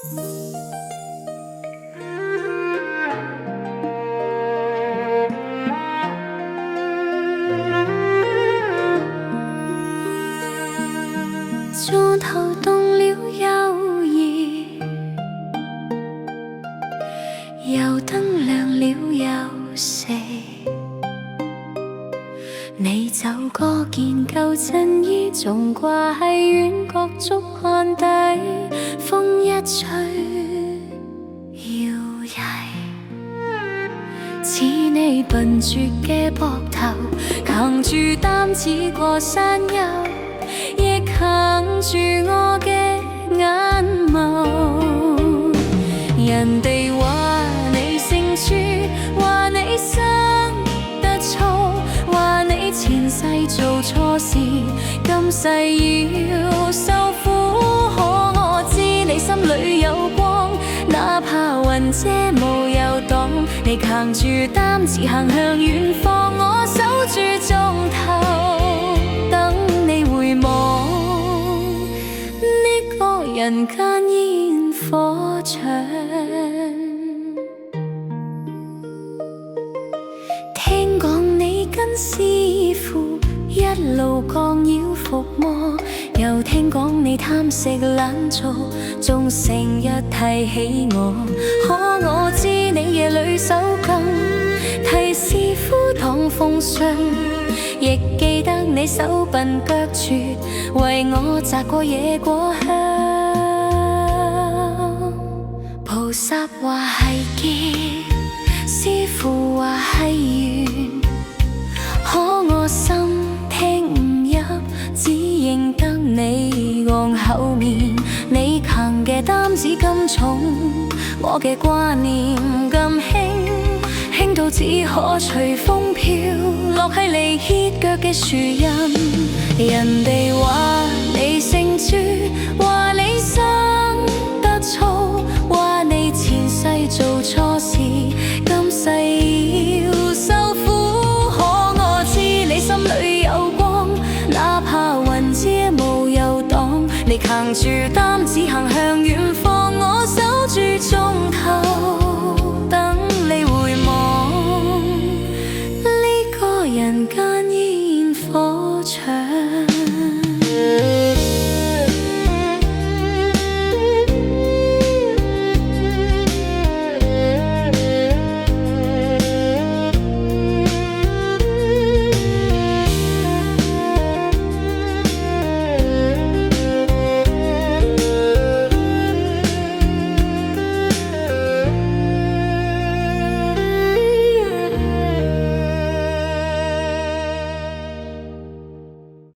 鐘頭動了又移，油燈亮了又熄，你走過件舊襯衣，仲掛喺院角竹竿底，風一吹搖曳，似你笨拙嘅膊頭，扛住擔子過山丘，亦扛住我嘅眼眸。人哋話你姓朱，話你生得粗，話你前世做錯事，今世要受苦。可我知你心裏有光，哪怕雲遮霧又擋，你扛住擔子行向遠方，我守住鐘頭等你回望。呢個人間煙火場，聽講你跟師父一路降妖伏魔，又聽講你貪食懶做，仲成日提起我。可我知你夜裏守更，提師父擋風霜，亦記得你手笨腳拙，為我摘過野果香。菩薩話係劫，師父話係緣，可我心聽唔入，只認得你昂後面。你扛嘅擔子咁重，我嘅掛念咁輕，輕到只可隨風飄，落喺你歇腳嘅樹蔭。人哋話你姓朱，話你生得粗，話你前世做錯事，今世要受苦。可我知你心裏有光，哪怕雲遮霧又擋，你扛住擔子行向遠方，我守住鐘頭